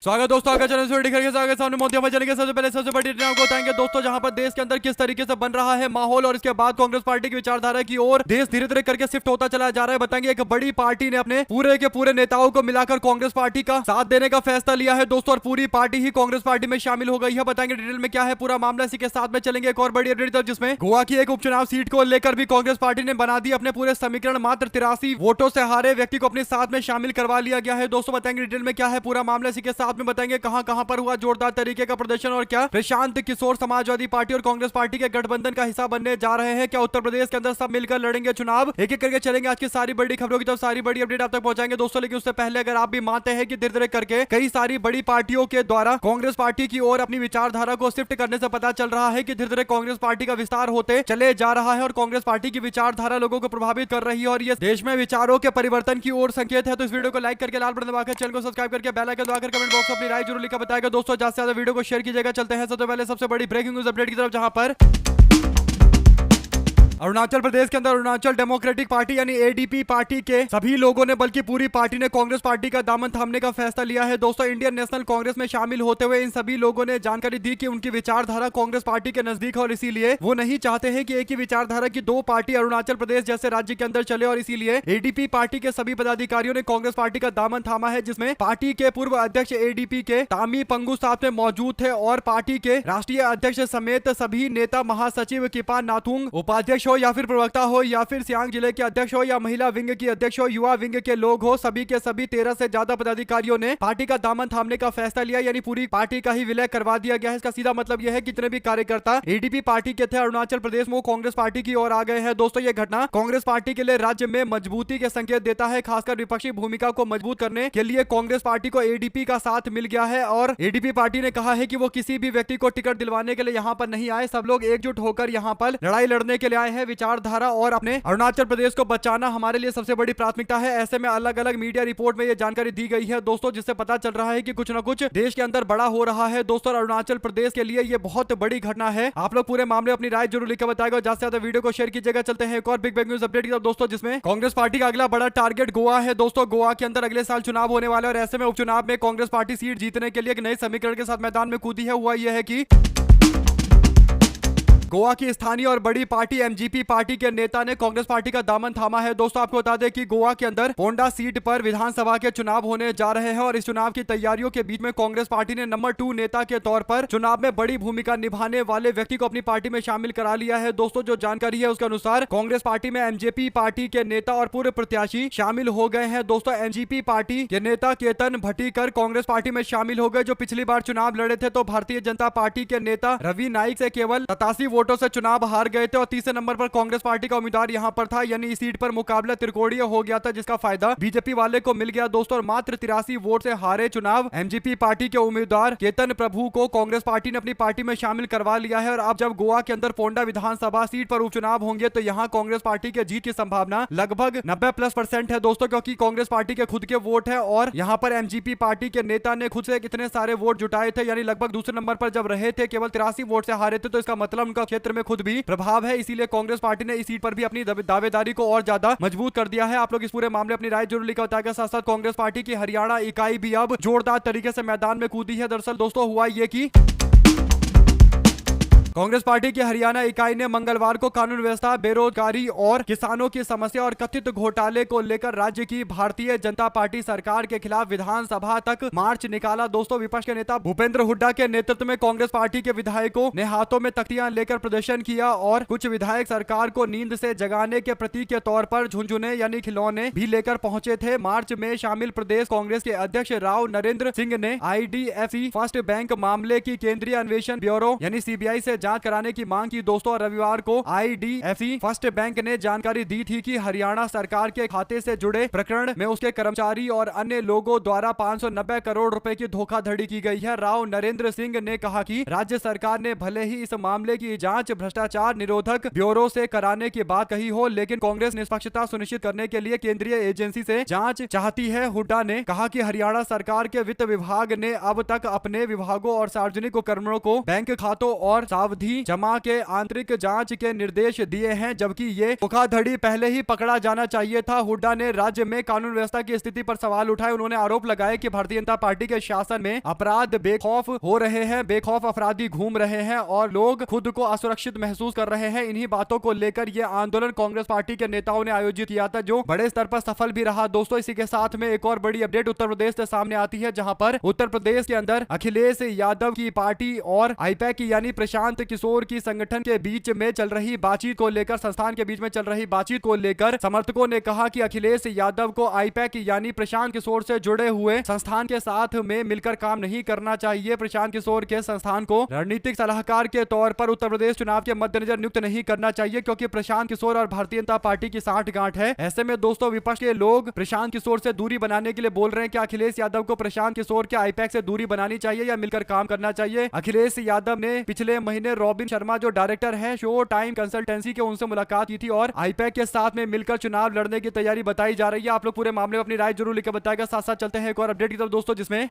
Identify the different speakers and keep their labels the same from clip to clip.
Speaker 1: स्वागत दोस्तों, आगे चैनल से आगे सामने मोदी चले गए। सबसे पहले सबसे बड़ी आपको बताएंगे दोस्तों, जहां पर देश के अंदर किस तरीके से बन रहा है माहौल और इसके बाद कांग्रेस पार्टी की विचारधारा की ओर देश धीरे धीरे करके शिफ्ट होता चला जा रहा है। बताएंगे एक बड़ी पार्टी ने अपने पूरे के पूरे नेताओं को मिलाकर कांग्रेस पार्टी का साथ देने का फैसला लिया है दोस्तों, और पूरी पार्टी ही कांग्रेस पार्टी में शामिल हो गई है। बताएंगे डिटेल में क्या है पूरा मामला, इसी के साथ में चलेंगे एक और बड़ी अपडेट जिसमें गोवा की एक उपचुनाव सीट को लेकर भी कांग्रेस पार्टी ने बना दी अपने पूरे समीकरण, मात्र 83 वोटों से हारे व्यक्ति को अपने साथ में शामिल करवा लिया गया है दोस्तों। बताएंगे डिटेल में क्या है पूरा मामला, इसी के साथ में बताएंगे कहां पर हुआ जोरदार तरीके का प्रदर्शन और क्या प्रशांत किशोर समाजवादी पार्टी और कांग्रेस पार्टी के गठबंधन का हिस्सा बनने जा रहे हैं। क्या उत्तर प्रदेश के अंदर सब मिलकर लड़ेंगे चुनाव? एक एक करके चलेंगे आज की सारी बड़ी खबरों की तरफ, सारी बड़ी अपडेट आप तक पहुंचाएंगे दोस्तों। लेकिन उससे पहले अगर आप भी मानते हैं कि धीरे धीरे करके कई सारी बड़ी पार्टियों के द्वारा कांग्रेस पार्टी की ओर अपनी विचारधारा को शिफ्ट करने से पता चल रहा है कि धीरे धीरे कांग्रेस पार्टी का विस्तार होते चले जा रहा है और कांग्रेस पार्टी की विचारधारा लोगों को प्रभावित कर रही है और ये देश में विचारों के परिवर्तन की ओर संकेत है। तो इस वीडियो को लाइक करके लाल बटन दबाकर चैनल को सब्सक्राइब करके बेल आइकन दबाकर कमेंट बॉक्स में अपनी राय जरूर लिखा बताएगा दोस्तों। ज्यादा से ज्यादा वीडियो को शेयर कीजिएगा। चलते हैं सबसे पहले सबसे बड़ी ब्रेकिंग न्यूज अपडेट की तरफ, जहां पर अरुणाचल प्रदेश के अंदर अरुणाचल डेमोक्रेटिक पार्टी यानी एडीपी पार्टी के सभी लोगों ने, बल्कि पूरी पार्टी ने कांग्रेस पार्टी का दामन थामने का फैसला लिया है दोस्तों। इंडियन नेशनल कांग्रेस में शामिल होते हुए इन सभी लोगों ने जानकारी दी कि उनकी विचारधारा कांग्रेस पार्टी के नजदीक है और इसीलिए वो नहीं चाहते हैं कि एक ही विचारधारा की दो पार्टी अरुणाचल प्रदेश जैसे राज्य के अंदर चले, और इसीलिए एडीपी पार्टी के सभी पदाधिकारियों ने कांग्रेस पार्टी का दामन थामा है, जिसमें पार्टी के पूर्व अध्यक्ष एडीपी के तामी पंगु साथ में मौजूद थे और पार्टी के राष्ट्रीय अध्यक्ष समेत सभी नेता, महासचिव किपा नाथुंग उपाध्यक्ष हो या फिर प्रवक्ता हो या फिर सियांग जिले के अध्यक्ष हो या महिला विंग की अध्यक्ष हो, युवा विंग के लोग हो, सभी के सभी 13 से ज्यादा पदाधिकारियों ने पार्टी का दामन थामने का फैसला लिया, यानी पूरी पार्टी का ही विलय करवा दिया गया है। इसका सीधा मतलब यह है कि जितने भी कार्यकर्ता एडीपी पार्टी के थे अरुणाचल प्रदेश में, वो कांग्रेस पार्टी की ओर आ गए हैं दोस्तों। यह घटना कांग्रेस पार्टी के लिए राज्य में मजबूती के संकेत देता है, खासकर विपक्षी भूमिका को मजबूत करने के लिए कांग्रेस पार्टी को एडीपी का साथ मिल गया है और एडीपी पार्टी ने कहा है कि वो किसी भी व्यक्ति को टिकट दिलवाने के लिए यहाँ पर नहीं आए, सब लोग एकजुट होकर यहाँ पर लड़ाई लड़ने के लिए आए हैं। विचारधारा और अपने अरुणाचल प्रदेश को बचाना हमारे लिए सबसे बड़ी प्राथमिकता है। ऐसे में अलग अलग मीडिया रिपोर्ट में यह जानकारी दी गई है दोस्तों, जिससे पता चल रहा है कि कुछ ना कुछ देश के अंदर बड़ा हो रहा है दोस्तों। अरुणाचल प्रदेश के लिए यह बहुत बड़ी घटना है। आप लोग पूरे मामले अपनी राय जरूर लिखकर बताएगा, ज्यादा से ज्यादा वीडियो को शेयर कीजिएगा। चलते हैं एक और बिग न्यूज अपडेट की तरफ दोस्तों, जिसमें कांग्रेस पार्टी का अगला बड़ा टारगेट गोवा है दोस्तों। गोवा के अंदर अगले साल चुनाव होने वाले और ऐसे में उपचुनाव में कांग्रेस पार्टी सीट जीतने के लिए एक नए समीकरण के साथ मैदान में कूदी है। हुआ यह है कि गोवा की स्थानीय और बड़ी पार्टी एमजीपी पार्टी के नेता ने कांग्रेस पार्टी का दामन थामा है दोस्तों। आपको बता दें कि गोवा के अंदर पोंडा सीट पर विधानसभा के चुनाव होने जा रहे हैं और इस चुनाव की तैयारियों के बीच में कांग्रेस पार्टी ने नंबर 2 नेता के तौर पर चुनाव में बड़ी भूमिका निभाने वाले व्यक्ति को अपनी पार्टी में शामिल करा लिया है दोस्तों। जो जानकारी है उसके अनुसार कांग्रेस पार्टी में एमजेपी पार्टी के नेता और पूर्व प्रत्याशी शामिल हो गए हैं दोस्तों। एमजीपी पार्टी के नेता केतन भट्टीकर कांग्रेस पार्टी में शामिल हो गए, जो पिछली बार चुनाव लड़े थे तो भारतीय जनता पार्टी के नेता रवि नाइक से केवल 87 वोटों से चुनाव हार गए थे और तीसरे नंबर पर कांग्रेस पार्टी का उम्मीदवार यहां पर था, यानी इस सीट पर मुकाबला त्रिकोणीय हो गया था, जिसका फायदा बीजेपी वाले को मिल गया दोस्तों। और मात्र 83 वोट से हारे चुनाव एमजीपी पार्टी के उम्मीदवार केतन प्रभु को कांग्रेस पार्टी ने अपनी पार्टी में शामिल करवा लिया है। और अब जब गोवा के अंदर पोंडा विधानसभा सीट पर उपचुनाव होंगे तो यहां कांग्रेस पार्टी के जीत की संभावना लगभग 90+ है दोस्तों, क्योंकि कांग्रेस पार्टी के खुद के वोट है और यहां पर एमजीपी पार्टी के नेता ने खुद से कितने सारे वोट जुटाए थे, यानी लगभग दूसरे नंबर पर जब रहे थे, केवल 83 वोट से हारे थे, तो इसका मतलब उनका क्षेत्र में खुद भी प्रभाव है। इसीलिए कांग्रेस पार्टी ने इस सीट पर भी अपनी दावेदारी को और ज्यादा मजबूत कर दिया है। आप लोग इस पूरे मामले अपनी राय जरूर लिखकर बताएगा। साथ साथ कांग्रेस पार्टी की हरियाणा इकाई भी अब जोरदार तरीके से मैदान में कूदी है। दरअसल दोस्तों हुआ ये कि कांग्रेस पार्टी की हरियाणा इकाई ने मंगलवार को कानून व्यवस्था, बेरोजगारी और किसानों की समस्या और कथित घोटाले को लेकर राज्य की भारतीय जनता पार्टी सरकार के खिलाफ विधानसभा तक मार्च निकाला दोस्तों। विपक्ष के नेता भूपेंद्र हुड्डा के नेतृत्व में कांग्रेस पार्टी के विधायकों ने हाथों में तख्तियां लेकर प्रदर्शन किया और कुछ विधायक सरकार को नींद से जगाने के प्रतीक के तौर पर झुंझुने यानी खिलौने भी लेकर पहुंचे थे। मार्च में शामिल प्रदेश कांग्रेस के अध्यक्ष राव नरेंद्र सिंह ने आईडीएफसी फर्स्ट बैंक मामले की केंद्रीय अन्वेषण ब्यूरो यानी सीबीआई से जांच कराने की मांग की दोस्तों। रविवार को आईडीएफसी फर्स्ट बैंक ने जानकारी दी थी कि हरियाणा सरकार के खाते से जुड़े प्रकरण में उसके कर्मचारी और अन्य लोगों द्वारा 590 करोड़ रुपए की धोखाधड़ी की गई है। राव नरेंद्र सिंह ने कहा कि राज्य सरकार ने भले ही इस मामले की जांच भ्रष्टाचार निरोधक ब्यूरो से कराने की बात कही हो, लेकिन कांग्रेस निष्पक्षता सुनिश्चित करने के लिए केंद्रीय एजेंसी से जांच चाहती है। हुड्डा ने कहा कि हरियाणा सरकार के वित्त विभाग ने अब तक अपने विभागों और सार्वजनिक उपक्रमों को बैंक खातों और सावधान अवधि जमा के आंतरिक जांच के निर्देश दिए हैं, जबकि ये धोखाधड़ी पहले ही पकड़ा जाना चाहिए था। हुड्डा ने राज्य में कानून व्यवस्था की स्थिति पर सवाल उठाए। उन्होंने आरोप लगाया कि भारतीय जनता पार्टी के शासन में अपराध बेखौफ हो रहे हैं, बेखौफ अपराधी घूम रहे हैं और लोग खुद को असुरक्षित महसूस कर रहे हैं। इन्हीं बातों को लेकर यह आंदोलन कांग्रेस पार्टी के नेताओं ने आयोजित किया था, जो बड़े स्तर पर सफल भी रहा। दोस्तों, इसी के साथ में एक और बड़ी अपडेट उत्तर प्रदेश से सामने आती है, जहां पर उत्तर प्रदेश के अंदर अखिलेश यादव की पार्टी और आईपैक यानी प्रशांत किशोर की संगठन के बीच में चल रही बातचीत को लेकर, संस्थान के बीच में चल रही बातचीत को लेकर समर्थकों ने कहा कि अखिलेश यादव को आईपैक यानी प्रशांत किशोर से जुड़े हुए संस्थान के साथ में मिलकर काम नहीं करना चाहिए। प्रशांत किशोर के संस्थान को रणनीतिक सलाहकार के तौर पर उत्तर प्रदेश चुनाव के मद्देनजर नियुक्त नहीं करना चाहिए, क्योंकि प्रशांत किशोर और भारतीय जनता पार्टी की साठगांठ है। ऐसे में दोस्तों, विपक्ष के लोग प्रशांत किशोर से दूरी बनाने के लिए बोल रहे हैं कि अखिलेश यादव को प्रशांत किशोर के आईपैक से दूरी बनानी चाहिए या मिलकर काम करना चाहिए। अखिलेश यादव ने पिछले महीने रॉबिन शर्मा जो डायरेक्टर है शो टाइम कंसल्टेंसी के, उनसे मुलाकात की थी और आईपैक के साथ में मिलकर चुनाव लड़ने की तैयारी बताई जा रही है। आप लोग पूरे मामले में अपनी राय जरूर लिखकर बताएगा। साथ साथ चलते हैं एक और अपडेट की तरफ दोस्तों, जिसमें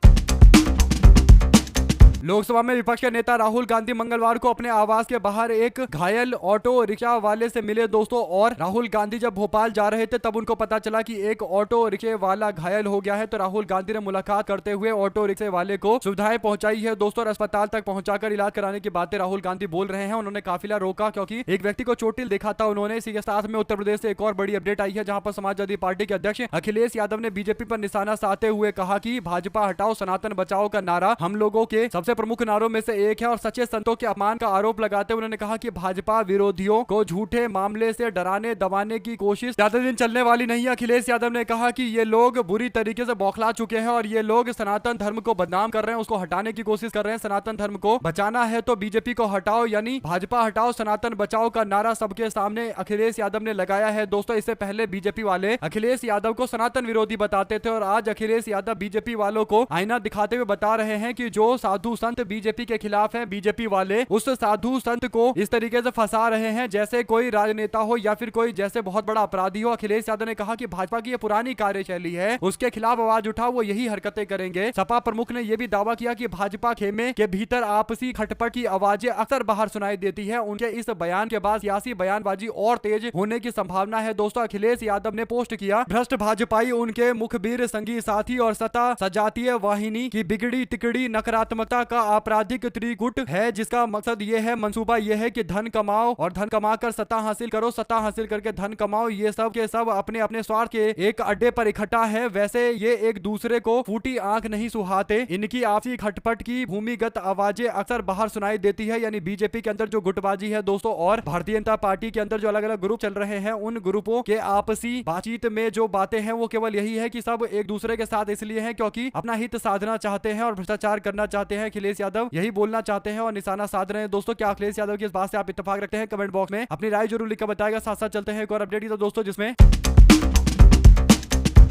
Speaker 1: लोकसभा में विपक्ष के नेता राहुल गांधी मंगलवार को अपने आवास के बाहर एक घायल ऑटो रिक्शा वाले से मिले दोस्तों। और राहुल गांधी जब भोपाल जा रहे थे तब उनको पता चला कि एक ऑटो रिक्शे वाला घायल हो गया है, तो राहुल गांधी ने मुलाकात करते हुए ऑटो रिक्शे वाले को सुविधाएं पहुंचाई है दोस्तों, और अस्पताल तक पहुंचाकर इलाज कराने की बातें राहुल गांधी बोल रहे हैं। उन्होंने काफिला रोका क्योंकि एक व्यक्ति को चोटिल देखा था उन्होंने। इसी के साथ में उत्तर प्रदेश से एक और बड़ी अपडेट आई है, जहां पर समाजवादी पार्टी के अध्यक्ष अखिलेश यादव ने बीजेपी पर निशाना साधते हुए कहा कि भाजपा हटाओ सनातन बचाओ का नारा हम लोगों के सबसे प्रमुख नारों में एक है और सच्चे संतों के अपमान का आरोप लगाते उन्होंने कहा कि भाजपा विरोधियों को झूठे मामले से डराने दबाने की कोशिश ज्यादा दिन चलने वाली नहीं है। अखिलेश यादव ने कहा कि ये लोग बुरी तरीके से बौखला चुके हैं और ये लोग सनातन धर्म को बदनाम कर रहे हैं, उसको हटाने की कोशिश कर रहे हैं। सनातन धर्म को बचाना है तो बीजेपी को हटाओ, यानी भाजपा हटाओ सनातन बचाओ का नारा सबके सामने अखिलेश यादव ने लगाया है दोस्तों। इससे पहले बीजेपी वाले अखिलेश यादव को सनातन विरोधी बताते थे और आज अखिलेश यादव बीजेपी वालों को आईना दिखाते हुए बता रहे हैं कि जो साधु संत बीजेपी के खिलाफ हैं, बीजेपी वाले उस साधु संत को इस तरीके से फंसा रहे हैं जैसे कोई राजनेता हो या फिर कोई जैसे बहुत बड़ा अपराधी हो। अखिलेश यादव ने कहा कि भाजपा की ये पुरानी कार्यशैली है, उसके खिलाफ आवाज उठाओ, वो यही हरकतें करेंगे। सपा प्रमुख ने यह भी दावा किया कि भाजपा खेमे के भीतर आपसी खटपट की आवाजें अक्सर बाहर सुनाई देती है। उनके इस बयान के बाद सियासी बयानबाजी और तेज होने की संभावना है दोस्तों। अखिलेश यादव ने पोस्ट किया, भ्रष्ट भाजपाई उनके मुखबिर संगी साथी और सत्ता सजातीय वाहिनी की बिगड़ी तिकड़ी नकारात्मकता का आपराधिक त्रिगुट है, जिसका मकसद ये है, मंसूबा ये है कि धन कमाओ और धन कमाकर सत्ता हासिल करो, सत्ता हासिल करके धन कमाओ। ये सब के सब अपने अपने स्वार्थ के एक अड्डे पर इकट्ठा है। वैसे ये एक दूसरे को फूटी आंख नहीं सुहाते। इनकी आपसी खटपट की भूमिगत आवाजें अक्सर बाहर सुनाई देती है, यानी बीजेपी के अंदर जो गुटबाजी है दोस्तों और भारतीय जनता पार्टी के अंदर जो अलग अलग ग्रुप चल रहे हैं, उन ग्रुपों के आपसी बातचीत में जो बातें हैं वो केवल यही है कि सब एक दूसरे के साथ इसलिए हैं क्योंकि अपना हित साधना चाहते हैं और भ्रष्टाचार करना चाहते हैं। अखिलेश यादव यही बोलना चाहते हैं और निशाना साध रहे हैं दोस्तों। क्या अखिलेश यादव की इस बात से आप इत्तेफाक रखते हैं? कमेंट बॉक्स में अपनी राय जरूर लिखकर बताएगा। साथ साथ चलते हैं एक और अपडेट की तो दोस्तों, जिसमें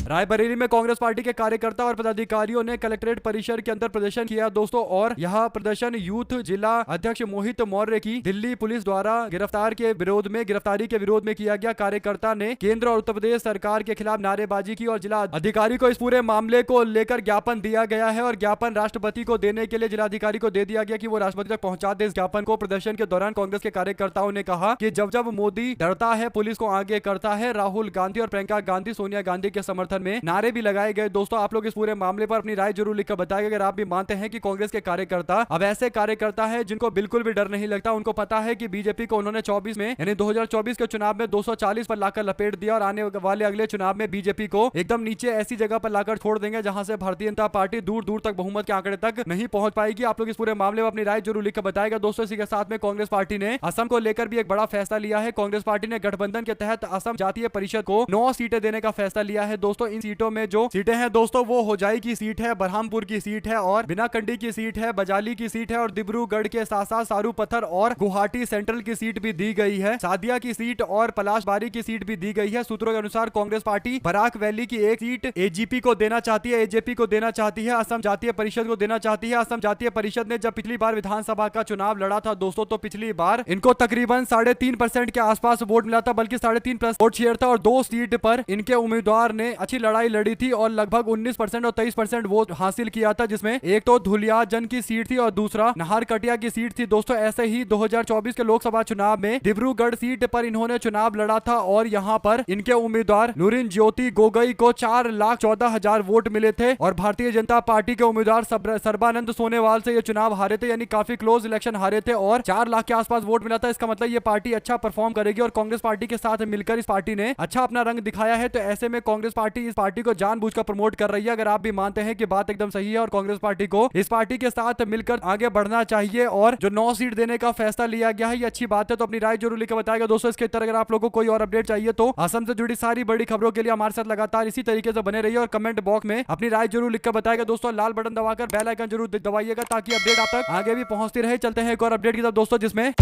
Speaker 1: रायबरेली में कांग्रेस पार्टी के कार्यकर्ता और पदाधिकारियों ने कलेक्ट्रेट परिसर के अंदर प्रदर्शन किया दोस्तों, और यह प्रदर्शन यूथ जिला अध्यक्ष मोहित मौर्य की दिल्ली पुलिस द्वारा गिरफ्तारी के विरोध में किया गया। कार्यकर्ता ने केंद्र और उत्तर प्रदेश सरकार के खिलाफ नारेबाजी की और जिला अधिकारी को इस पूरे मामले को लेकर ज्ञापन दिया गया है और ज्ञापन राष्ट्रपति को देने के लिए जिलाधिकारी को दे दिया गया कि वो राष्ट्रपति तक पहुंचा दे इस ज्ञापन को। प्रदर्शन के दौरान कांग्रेस के कार्यकर्ताओं ने कहा कि जब जब मोदी डरता है पुलिस को आगे करता है। राहुल गांधी और प्रियंका गांधी सोनिया गांधी के समर्थन में नारे भी लगाए गए दोस्तों। आप लोग इस पूरे मामले पर अपनी राय जरूर लिखकर बताएगा अगर आप भी मानते हैं कि कांग्रेस के कार्यकर्ता अब ऐसे कार्यकर्ता है जिनको बिल्कुल भी डर नहीं लगता। उनको पता है कि बीजेपी को उन्होंने 24 में यानी 2024 के चुनाव में 240 पर लाकर लपेट दिया और आने वाले अगले चुनाव में बीजेपी को एकदम नीचे ऐसी जगह पर लाकर छोड़ देंगे जहां से भारतीय जनता पार्टी दूर दूर तक बहुमत के आंकड़े तक नहीं पहुंच पाएगी। आप लोग इस पूरे मामले में अपनी राय जरूर लिखकर बताएगा दोस्तों। इसी के साथ में कांग्रेस पार्टी ने असम को लेकर भी एक बड़ा फैसला लिया है। कांग्रेस पार्टी ने गठबंधन के तहत असम जातीय परिषद को 9 सीटें देने का फैसला लिया है दोस्तों। इन सीटों में जो सीटें हैं दोस्तों वो होजाई की सीट है, बरहामपुर की सीट है और बिनाकंडी की सीट है, बजाली की सीट है और डिब्रूगढ़ के साथ साथ सारूपत्थर और गुवाहाटी सेंट्रल की सीट भी दी गई है। सादिया की सीट और पलाशबारी की सीट भी दी गई है। सूत्रों के अनुसार कांग्रेस पार्टी बराक वैली की एक सीट एजीपी को देना चाहती है, एजेपी को देना चाहती है, असम जातीय परिषद को देना चाहती है। असम जातीय परिषद ने जब पिछली बार विधानसभा का चुनाव लड़ा था दोस्तों तो पिछली बार इनको तकरीबन 3.5% के आसपास वोट मिला था, बल्कि 3.5% वोट शेयर था और 2 सीट पर इनके उम्मीदवार ने अच्छी लड़ाई लड़ी थी और लगभग 19% और 23% वोट हासिल किया था, जिसमें एक तो धुलियाजन की सीट थी और दूसरा नाहरकटिया की सीट थी। दोस्तों ऐसे ही 2024 के लोकसभा चुनाव में डिब्रूगढ़ सीट पर इन्होंने चुनाव लड़ा था और यहाँ पर इनके उम्मीदवार लुरिन ज्योति गोगोई को 4,14,000 वोट मिले थे और भारतीय जनता पार्टी के उम्मीदवार सर्बानंद सोनोवाल से ये चुनाव हारे थे, यानी काफी क्लोज इलेक्शन हारे थे और 4 लाख के आसपास वोट मिला था। इसका मतलब ये पार्टी अच्छा परफॉर्म करेगी और कांग्रेस पार्टी के साथ मिलकर इस पार्टी ने अच्छा अपना रंग दिखाया है। तो ऐसे में कांग्रेस पार्टी इस पार्टी को जानबूझकर प्रमोट कर रही है। अगर आप भी मानते हैं कि बात एकदम सही है और कांग्रेस पार्टी को इस पार्टी के साथ मिलकर आगे बढ़ना चाहिए और जो 9 सीट देने का फैसला लिया गया है ये अच्छी बात है, तो अपनी राय जरूर लिखकर बताएगा। दोस्तों इसके तरह अगर आप लोगों को कोई और अपडेट चाहिए तो असम से जुड़ी सारी बड़ी खबरों के लिए हमारे साथ लगातार इसी तरीके से बने रहिए और कमेंट बॉक्स में अपनी राय जरूर लिखकर बताएगा। दोस्तों लाल बटन दबाकर बेल आइकन जरूर दबाइएगा ताकि अपडेट आप तक आगे भी पहुंचती रहे। चलते हैं एक और अपडेट की तरफ दोस्तों, जिसमें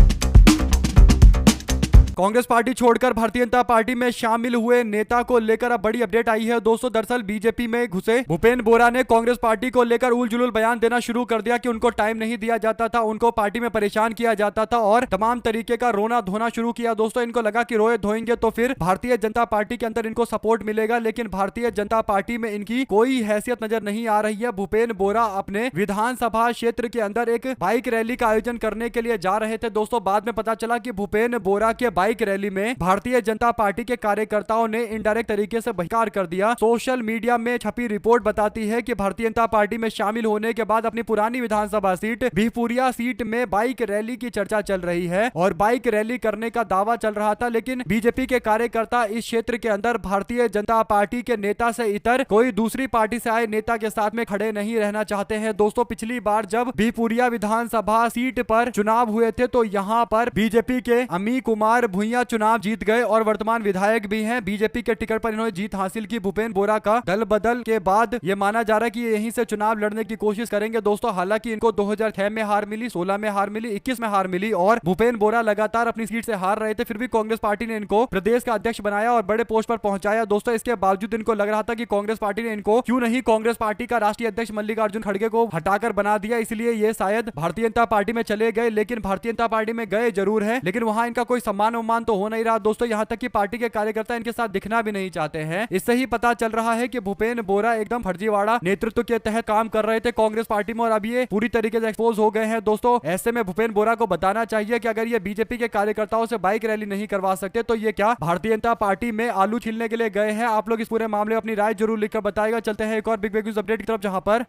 Speaker 1: कांग्रेस पार्टी छोड़कर भारतीय जनता पार्टी में शामिल हुए नेता को लेकर अब बड़ी अपडेट आई है। दोस्तों दरअसल बीजेपी में घुसे भूपेन बोरा ने कांग्रेस पार्टी को लेकर उलझुल बयान देना शुरू कर दिया कि उनको टाइम नहीं दिया जाता था, उनको पार्टी में परेशान किया जाता था और तमाम तरीके का रोना धोना शुरू किया। दोस्तों इनको लगा कि रोए धोएंगे तो फिर भारतीय जनता पार्टी के अंदर इनको सपोर्ट मिलेगा, लेकिन भारतीय जनता पार्टी में इनकी कोई हैसियत नजर नहीं आ रही है। भूपेन बोरा अपने विधानसभा क्षेत्र के अंदर एक बाइक रैली का आयोजन करने के लिए जा रहे थे। दोस्तों बाद में पता चला कि भूपेन बोरा के बाइक रैली में भारतीय जनता पार्टी के कार्यकर्ताओं ने इनडायरेक्ट तरीके से बहिष्कार कर दिया। सोशल मीडिया में छपी रिपोर्ट बताती है कि भारतीय जनता पार्टी में शामिल होने के बाद अपनी पुरानी विधानसभा सीट बिहपुरिया सीट में बाइक रैली की चर्चा चल रही है और बाइक रैली करने का दावा चल रहा था, लेकिन बीजेपी के कार्यकर्ता इस क्षेत्र के अंदर भारतीय जनता पार्टी के नेता से इतर कोई दूसरी पार्टी से आए नेता के साथ में खड़े नहीं रहना चाहते हैं। दोस्तों पिछली बार जब बिहपुरिया विधानसभा सीट पर चुनाव हुए थे तो यहाँ पर बीजेपी के अमी कुमार भुइया चुनाव जीत गए और वर्तमान विधायक भी हैं। बीजेपी के टिकट पर इन्होंने जीत हासिल की। भूपेन बोरा का दल बदल के बाद ये माना जा रहा है कि यहीं से चुनाव लड़ने की कोशिश करेंगे। दोस्तों हालांकि इनको 2006 में हार मिली, 16 में हार मिली, 21 में हार मिली और भूपेन बोरा लगातार अपनी सीट से हार रहे थे, फिर भी कांग्रेस पार्टी ने इनको प्रदेश का अध्यक्ष बनाया और बड़े पोस्ट पर पहुंचाया। दोस्तों इसके बावजूद इनको लग रहा था कि कांग्रेस पार्टी ने इनको क्यों नहीं कांग्रेस पार्टी का राष्ट्रीय अध्यक्ष मल्लिकार्जुन खड़गे को हटाकर बना दिया, इसलिए ये शायद भारतीय जनता पार्टी में चले गए। लेकिन भारतीय जनता पार्टी में गए जरूर है, लेकिन वहां इनका कोई सम्मान तो हो नहीं रहा। दोस्तों यहाँ तक कि पार्टी के कार्यकर्ता इनके साथ दिखना भी नहीं चाहते हैं। इससे ही पता चल रहा है कि भूपेन बोरा एकदम फर्जीवाड़ा नेतृत्व के तहत काम कर रहे थे कांग्रेस पार्टी में और अब ये पूरी तरीके से एक्सपोज हो गए हैं। दोस्तों ऐसे में भूपेन बोरा को बताना चाहिए कि अगर ये बीजेपी के कार्यकर्ताओं से बाइक रैली नहीं करवा सकते तो ये क्या भारतीय जनता पार्टी में आलू छीलने के लिए गए हैं। आप लोग इस पूरे मामले में अपनी राय जरूर लिखकर बताएगा। चलते हैं एक और बिग न्यूज अपडेट की तरफ, जहां पर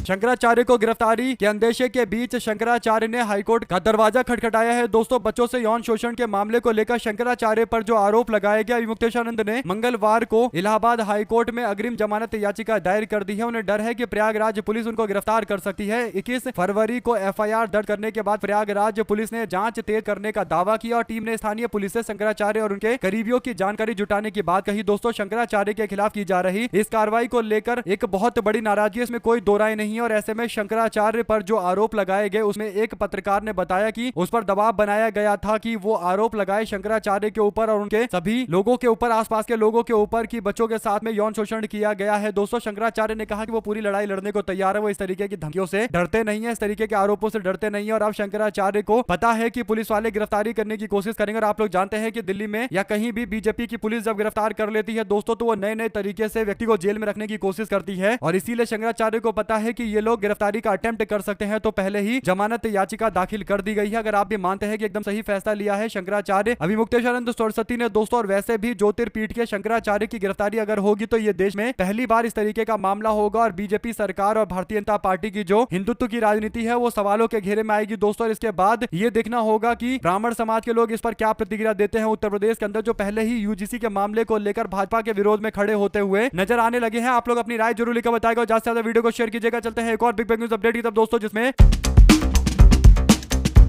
Speaker 1: शंकराचार्य को गिरफ्तारी के अंदेशे के बीच शंकराचार्य ने हाईकोर्ट का दरवाजा खटखटाया है। दोस्तों बच्चों से यौन शोषण के मामले को लेकर शंकराचार्य पर जो आरोप लगाया गया, विमुक्तेशानंद ने मंगलवार को इलाहाबाद हाईकोर्ट में अग्रिम जमानत याचिका दायर कर दी है। उन्हें डर है कि प्रयागराज पुलिस उनको गिरफ्तार कर सकती है। 21 फरवरी को एफआईआर दर्ज करने के बाद प्रयागराज पुलिस ने जांच तेज करने का दावा किया और टीम ने स्थानीय पुलिस से शंकराचार्य और उनके करीबियों की जानकारी जुटाने की बात कही। दोस्तों शंकराचार्य के खिलाफ की जा रही इस कार्रवाई को लेकर एक बहुत बड़ी नाराजगी, इसमें कोई दो राय नहीं है और ऐसे में शंकराचार्य पर जो आरोप लगाए गए उसमें एक पत्रकार ने बताया कि उस पर दबाव बनाया गया था कि वो आरोप लगाए शंकराचार्य के ऊपर और उनके सभी लोगों के ऊपर, आसपास के लोगों के ऊपर कि बच्चों के साथ में यौन शोषण किया गया है। दोस्तों शंकराचार्य ने कहा कि वो पूरी लड़ाई लड़ने को तैयार है, वो इस तरीके की धमकियों से डरते नहीं है, इस तरीके के आरोपों से डरते नहीं है और अब शंकराचार्य को पता है कि पुलिस वाले गिरफ्तारी करने की कोशिश करेंगे। और आप लोग जानते हैं कि दिल्ली में या कहीं भी बीजेपी की पुलिस जब गिरफ्तार कर लेती है दोस्तों तो वो नए नए तरीके से व्यक्ति को जेल में रखने की कोशिश करती है और इसीलिए शंकराचार्य को पता है कि ये लोग गिरफ्तारी का अटेम्प्ट कर सकते हैं, तो पहले ही जमानत याचिका दाखिल कर दी गई है। अगर आप भी मानते हैं कि एकदम सही फैसला लिया है शंकराचार्य अभिमुक्तेशानंद सरस्वती ने दोस्तों, और वैसे भी ज्योतिर्पीठ के शंकराचार्य की गिरफ्तारी अगर होगी तो ये देश में पहली बार इस तरीके का मामला होगा और बीजेपी सरकार और भारतीय जनता पार्टी की जो हिंदुत्व की राजनीति है वो सवालों के घेरे में आएगी दोस्तों। इसके बाद ये देखना होगा कि ब्राह्मण समाज के लोग इस पर क्या प्रतिक्रिया देते हैं। उत्तर प्रदेश के अंदर जो पहले ही यूजीसी के मामले को लेकर भाजपा के विरोध में खड़े होते हुए नजर आने लगे हैं। आप लोग अपनी राय जरूर लिखकर बताएगा, ज्यादा से ज्यादा वीडियो को शेयर कीजिएगा। चलते हैं एक और बिग न्यूज अपडेट की तरफ दोस्तों, जिसमें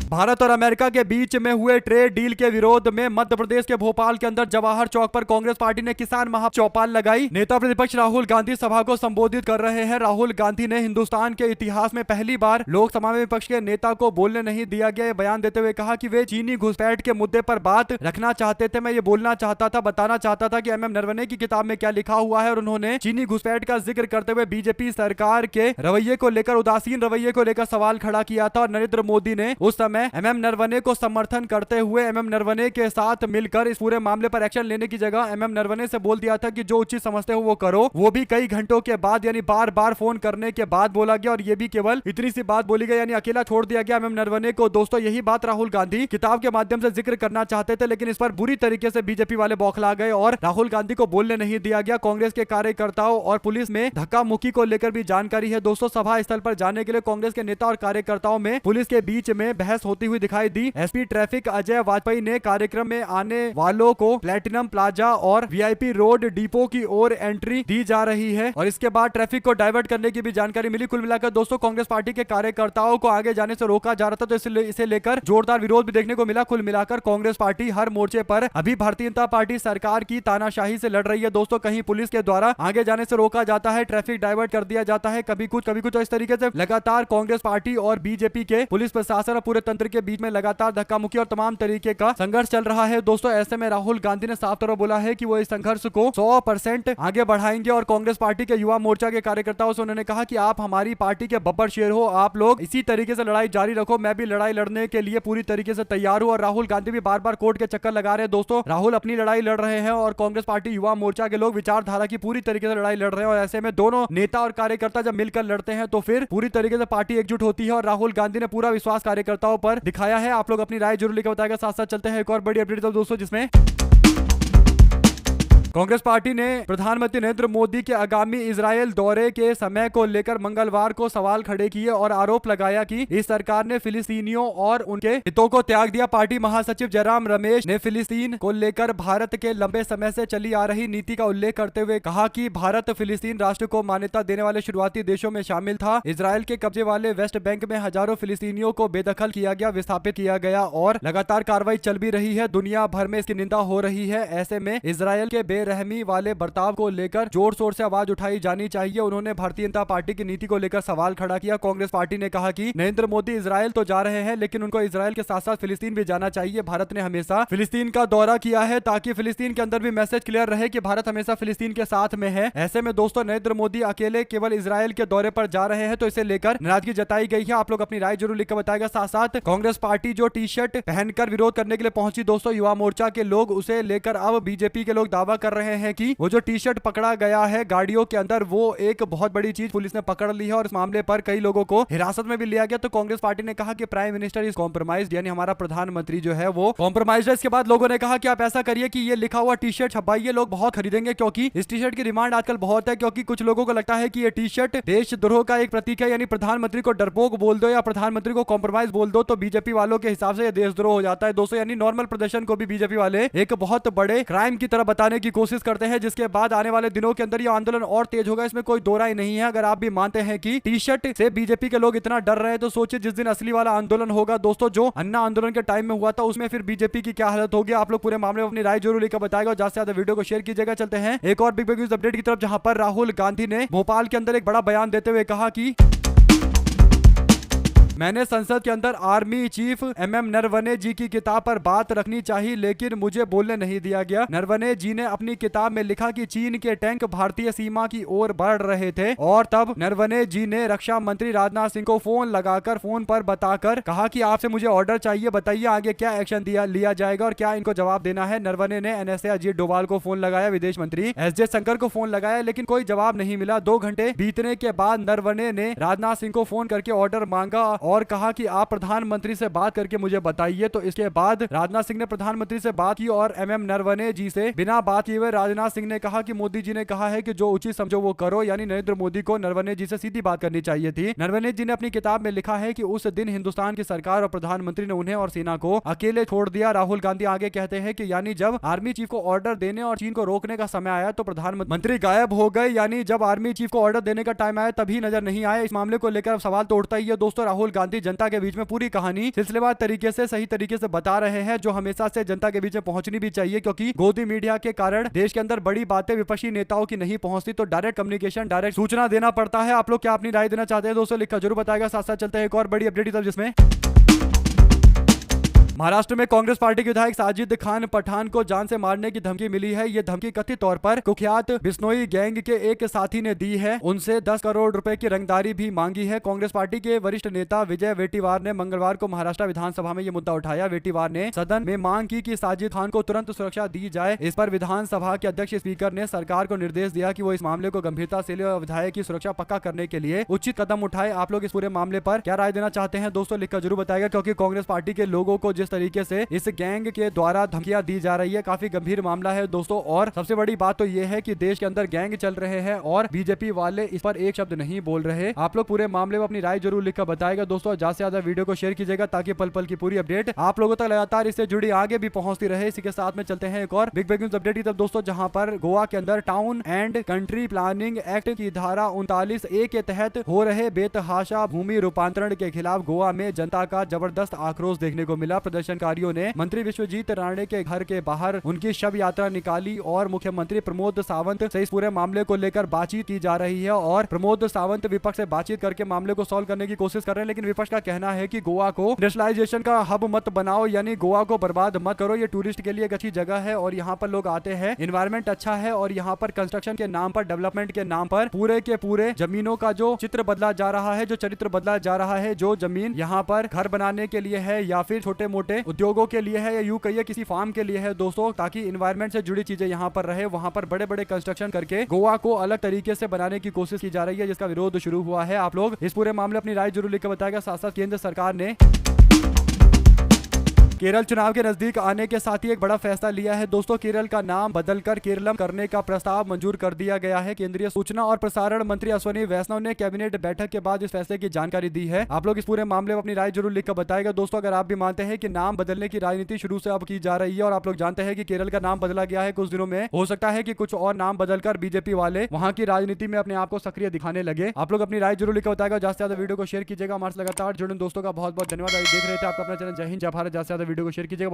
Speaker 1: भारत और अमेरिका के बीच में हुए ट्रेड डील के विरोध में मध्य प्रदेश के भोपाल के अंदर जवाहर चौक पर कांग्रेस पार्टी ने किसान महा चौपाल लगाई। नेता प्रतिपक्ष राहुल गांधी सभा को संबोधित कर रहे हैं। राहुल गांधी ने हिंदुस्तान के इतिहास में पहली बार लोकसभा में विपक्ष के नेता को बोलने नहीं दिया गया, बयान देते हुए कहा कि वे चीनी घुसपैठ के मुद्दे पर बात रखना चाहते थे। मैं ये बोलना चाहता था, बताना चाहता था कि एमएम नरवणे की किताब में क्या लिखा हुआ है और उन्होंने चीनी घुसपैठ का जिक्र करते हुए बीजेपी सरकार के रवैये को लेकर, उदासीन रवैये को लेकर सवाल खड़ा किया था और नरेंद्र मोदी ने उस समय है एमएम नरवणे को समर्थन करते हुए एमएम नरवणे के साथ मिलकर इस पूरे मामले पर एक्शन लेने की जगह एमएम नरवणे से बोल दिया था कि जो उचित समझते हो वो करो। वो भी कई घंटों के बाद, यानी बार बार फोन करने के बाद बोला गया, और ये भी केवल इतनी सी बात बोली गई, यानी अकेला छोड़ दिया गया एमएम नरवणे को। दोस्तों यही बात राहुल गांधी किताब के माध्यम से जिक्र करना चाहते थे, लेकिन इस पर बुरी तरीके से बीजेपी वाले बौखला गए और राहुल गांधी को बोलने नहीं दिया गया। कांग्रेस के कार्यकर्ताओं और पुलिस में धक्का मुक्की को लेकर भी जानकारी है। दोस्तों सभा स्थल पर जाने के लिए कांग्रेस के नेता और कार्यकर्ताओं में पुलिस के बीच में बहस होती हुई दिखाई दी। एसपी ट्रैफिक अजय वाजपेयी ने कार्यक्रम में आने वालों को प्लेटिनम प्लाजा और वीआईपी रोड डिपो की ओर एंट्री दी जा रही है, और इसके बाद ट्रैफिक को डाइवर्ट करने की भी जानकारी मिली। कुल मिलाकर दोस्तों कांग्रेस पार्टी के कार्यकर्ताओं को आगे जाने से रोका जा रहा था, तो इसे लेकर जोरदार विरोध भी देखने को मिला। कुल मिलाकर कांग्रेस पार्टी हर मोर्चे पर अभी भारतीय जनता पार्टी सरकार की तानाशाही से लड़ रही है। दोस्तों कहीं पुलिस के द्वारा आगे जाने से रोका जाता है, ट्रैफिक डाइवर्ट कर दिया जाता है, कभी कुछ तो इस तरीके से लगातार कांग्रेस पार्टी और बीजेपी के पुलिस प्रशासन और पूरे तंत्र के बीच में लगातार धक्का मुक्की और तमाम तरीके का संघर्ष चल रहा है। दोस्तों ऐसे में राहुल गांधी ने साफ तौर बोला है कि वो इस संघर्ष को 100% आगे बढ़ाएंगे, और कांग्रेस पार्टी के युवा मोर्चा के कार्यकर्ताओं से उन्होंने कहा कि आप हमारी पार्टी के बब्बर शेर हो, आप लोग इसी तरीके से लड़ाई जारी रखो, मैं भी लड़ाई लड़ने के लिए पूरी तरीके से तैयार हूं। और राहुल गांधी भी बार बार कोर्ट के चक्कर लगा रहे हैं। दोस्तों राहुल अपनी लड़ाई लड़ रहे हैं और कांग्रेस पार्टी युवा मोर्चा के लोग विचारधारा की पूरी तरीके से लड़ाई लड़ रहे हैं, और ऐसे में दोनों नेता और कार्यकर्ता जब मिलकर लड़ते हैं तो फिर पूरी तरीके से पार्टी एकजुट होती है, और राहुल गांधी ने पूरा विश्वास कार्यकर्ताओं पर दिखाया है। आप लोग अपनी राय जरूर लिखकर बताएगा। साथ साथ चलते हैं एक और बड़ी अपडेट दोस्तों, जिसमें कांग्रेस पार्टी ने प्रधानमंत्री नरेंद्र मोदी के आगामी इजरायल दौरे के समय को लेकर मंगलवार को सवाल खड़े किए और आरोप लगाया कि इस सरकार ने फिलिस्तीनियों और उनके हितों को त्याग दिया। पार्टी महासचिव जयराम रमेश ने फिलिस्तीन को लेकर भारत के लंबे समय से चली आ रही नीति का उल्लेख करते हुए कहा कि भारत फिलिस्तीन राष्ट्र को मान्यता देने वाले शुरुआती देशों में शामिल था। इजरायल के कब्जे वाले वेस्ट बैंक में हजारों फिलिस्तीनियों को बेदखल किया गया, विस्थापित किया गया, और लगातार कार्रवाई चल भी रही है। दुनिया भर में इसकी निंदा हो रही है। ऐसे में इजरायल के रहमी वाले बर्ताव को लेकर जोर शोर से आवाज उठाई जानी चाहिए। उन्होंने भारतीय जनता पार्टी की नीति को लेकर सवाल खड़ा किया। कांग्रेस पार्टी ने कहा कि नरेंद्र मोदी इजरायल तो जा रहे हैं, लेकिन उनको इजरायल के साथ साथ फिलिस्तीन भी जाना चाहिए। भारत ने हमेशा फिलिस्तीन का दौरा किया है ताकि फिलिस्तीन के अंदर भी मैसेज क्लियर रहे कि भारत हमेशा फिलिस्तीन के साथ में है। ऐसे में दोस्तों नरेंद्र मोदी अकेले केवल इजरायल के दौरे पर जा रहे हैं, तो इसे लेकर नाराजगी जताई गई है। आप लोग अपनी राय जरूर लिखकर बताएगा। साथ साथ कांग्रेस पार्टी जो टी शर्ट पहनकर विरोध करने के लिए पहुंची दोस्तों युवा मोर्चा के लोग, उसे लेकर अब बीजेपी के लोग दावा कर रहे हैं कि वो जो टी शर्ट पकड़ा गया है गाड़ियों के अंदर, वो एक बहुत बड़ी चीज पुलिस ने पकड़ ली है, और इस मामले पर कई लोगों को हिरासत में भी लिया गया। तो कांग्रेस पार्टी ने कहा कि प्राइम मिनिस्टर इज कॉम्प्रोमाइज्ड, यानी हमारा प्रधानमंत्री जो है वो कॉम्प्रोमाइज्ड है। इसके बाद लोगों ने कहा कि आप ऐसा करिए कि ये लिखा हुआ टी शर्ट छपाइए, लोग बहुत खरीदेंगे, क्योंकि इस टी शर्ट की डिमांड आजकल बहुत है। क्योंकि कुछ लोगों को लगता है कि ये टी शर्ट देशद्रोह का एक प्रतीक है, यानी प्रधानमंत्री को डरपोक बोल दो या प्रधानमंत्री को कॉम्प्रोमाइज बोल दो तो बीजेपी वालों के हिसाब से ये देशद्रोह हो जाता है दोस्तों। यानी नॉर्मल प्रदर्शन को भी बीजेपी वाले एक बहुत बड़े क्राइम की तरह बताने की कोशिश करते हैं, जिसके बाद आने वाले दिनों के अंदर ये आंदोलन और तेज होगा, इसमें कोई दो राय नहीं है। अगर आप भी मानते हैं कि टी शर्ट से बीजेपी के लोग इतना डर रहे हैं, तो सोचिए जिस दिन असली वाला आंदोलन होगा दोस्तों, जो अन्ना आंदोलन के टाइम में हुआ था, उसमें फिर बीजेपी की क्या हालत होगी। आप लोग पूरे मामले में अपनी राय जरूर लेकर बताएगा, और ज्यादा से ज्यादा वीडियो को शेयर कीजिएगा। चलते हैं एक और बिग न्यूज अपडेट की तरफ, जहां पर राहुल गांधी ने भोपाल के अंदर एक बड़ा बयान देते हुए कहा कि मैंने संसद के अंदर आर्मी चीफ एमएम नरवणे जी की किताब पर बात रखनी चाहिए, लेकिन मुझे बोलने नहीं दिया गया। नरवणे जी ने अपनी किताब में लिखा कि चीन के टैंक भारतीय सीमा की ओर बढ़ रहे थे, और तब नरवणे जी ने रक्षा मंत्री राजनाथ सिंह को फोन लगाकर फोन पर बताकर कहा कि आपसे मुझे ऑर्डर चाहिए, बताइए आगे क्या एक्शन लिया जाएगा और क्या इनको जवाब देना है। नरवणे ने एनएसए अजीत डोभाल को फोन लगाया, विदेश मंत्री एस जयशंकर को फोन लगाया, लेकिन कोई जवाब नहीं मिला। 2 घंटे बीतने के बाद नरवणे ने राजनाथ सिंह को फोन करके ऑर्डर मांगा और कहा कि आप प्रधानमंत्री से बात करके मुझे बताइए। तो इसके बाद राजनाथ सिंह ने प्रधानमंत्री से बात की और एमएम नरवणे जी से बिना बात किए हुए राजनाथ सिंह ने कहा कि मोदी जी ने कहा है कि जो उचित समझो वो करो, यानी नरेंद्र मोदी को नरवणे जी से सीधी बात करनी चाहिए थी। नरवणे जी ने अपनी किताब में लिखा है कि उस दिन हिंदुस्तान की सरकार और प्रधानमंत्री ने उन्हें और सेना को अकेले छोड़ दिया। राहुल गांधी आगे कहते हैं कि यानी जब आर्मी चीफ को ऑर्डर देने और चीन को रोकने का समय आया तो प्रधानमंत्री गायब हो गए, यानी जब आर्मी चीफ को ऑर्डर देने का टाइम आया तभी नजर नहीं आया। इस मामले को लेकर सवाल तो उठता ही है दोस्तों। राहुल गांधी जनता के बीच में पूरी कहानी सिलसिलेवार तरीके से सही तरीके से बता रहे हैं, जो हमेशा से जनता के बीच में पहुंचनी भी चाहिए, क्योंकि गोदी मीडिया के कारण देश के अंदर बड़ी बातें विपक्षी नेताओं की नहीं पहुंचती, तो डायरेक्ट कम्युनिकेशन, डायरेक्ट सूचना देना पड़ता है। आप लोग क्या अपनी राय देना चाहते हैं दोस्तों, लिखकर जरूर बताएगा। साथ साथ चलते हैं एक और बड़ी अपडेट की तरफ, जिसमें महाराष्ट्र में कांग्रेस पार्टी के विधायक साजिद खान पठान को जान से मारने की धमकी मिली है। ये धमकी कथित तौर पर कुख्यात बिश्नोई गैंग के एक साथी ने दी है। उनसे 10 करोड़ रुपए की रंगदारी भी मांगी है। कांग्रेस पार्टी के वरिष्ठ नेता विजय वेटीवार ने मंगलवार को महाराष्ट्र विधानसभा में ये मुद्दा उठाया। वेटीवार ने सदन में मांग की कि साजिद खान को तुरंत सुरक्षा दी जाए। इस पर विधानसभा के अध्यक्ष स्पीकर ने सरकार को निर्देश दिया कि वो इस मामले को गंभीरता से ले और विधायक की सुरक्षा पक्का करने के लिए उचित कदम उठाए। आप लोग इस पूरे मामले पर क्या राय देना चाहते हैं दोस्तों, लिखकर जरूर बताएगा, क्योंकि कांग्रेस पार्टी के लोगों को जिस तरीके से इस गैंग के द्वारा धमकियां दी जा रही है, काफी गंभीर मामला है दोस्तों। और सबसे बड़ी बात तो यह है कि देश के अंदर गैंग चल रहे हैं और बीजेपी वाले इस पर एक शब्द नहीं बोल रहे। आप लोग पूरे मामले में अपनी राय जरूर लिखकर बताएगा दोस्तों। ज्यादा से ज्यादा वीडियो को शेयर कीजिएगा ताकि पल पल की पूरी अपडेट आप लोगों तक लगातार इससे जुड़ी आगे भी पहुंचती रहे। इसी के साथ में चलते हैं एक और बिग न्यूज अपडेट की तरफ दोस्तों, जहां पर गोवा के अंदर town and country planning act की धारा 39A के तहत हो रहे बेतहाशा भूमि रूपांतरण के खिलाफ गोवा में जनता का जबरदस्त आक्रोश देखने को मिला। प्रदर्शनकारियों ने मंत्री विश्वजीत राणे के घर के बाहर उनकी शव यात्रा निकाली और मुख्यमंत्री प्रमोद सावंत से इस पूरे मामले को लेकर बातचीत की जा रही है। और प्रमोद सावंत विपक्ष से बातचीत करके मामले को सॉल्व करने की कोशिश कर रहे हैं, लेकिन विपक्ष का कहना है कि गोवा को इंडस्ट्रियलाइजेशन का हब मत बनाओ, यानी गोवा को बर्बाद मत करो। ये टूरिस्ट के लिए एक अच्छी जगह है और यहाँ पर लोग आते हैं, एनवायरमेंट अच्छा है और यहाँ पर कंस्ट्रक्शन के नाम पर, डेवलपमेंट के नाम पर पूरे के पूरे जमीनों का जो चित्र बदला जा रहा है, जो चरित्र बदला जा रहा है। जो जमीन यहाँ पर घर बनाने के लिए है या फिर छोटे मोटे उद्योगों के लिए है या यूं कहिए किसी फार्म के लिए है दोस्तों, ताकि इन्वायरमेंट से जुड़ी चीजें यहाँ पर रहे, वहां पर बड़े बड़े कंस्ट्रक्शन करके गोवा को अलग तरीके से बनाने की कोशिश की जा रही है, जिसका विरोध शुरू हुआ है। आप लोग इस पूरे मामले अपनी राय जरूर लिखकर बताएगा। साथ साथ केंद्र सरकार ने केरल चुनाव के नजदीक आने के साथ ही एक बड़ा फैसला लिया है दोस्तों। केरल का नाम बदलकर केरलम करने का प्रस्ताव मंजूर कर दिया गया है। केंद्रीय सूचना और प्रसारण मंत्री अश्विनी वैष्णव ने कैबिनेट बैठक के बाद इस फैसले की जानकारी दी है। आप लोग इस पूरे मामले में अपनी राय जरूर लिखकर बताएगा दोस्तों। अगर आप भी मानते हैं कि नाम बदलने की राजनीति शुरू से अब की जा रही है और आप लोग जानते हैं कि केरल का नाम बदला गया है कुछ दिनों में, हो सकता है कि कुछ और नाम बदलकर बीजेपी वाले वहां की राजनीति में अपने आप को सक्रिय दिखाने लगे। आप लोग अपनी राय जरूर लिखकर बताएगा। ज्यादा से ज्यादा वीडियो को शेयर कीजिएगा। हमारे लगातार जुड़े दोस्तों का बहुत बहुत धन्यवाद। देख रहे थे आपका अपना चैनल जय हिंद जय भारत। ज्यादा से ज्यादा वीडियो को शेयर कीजिएगा।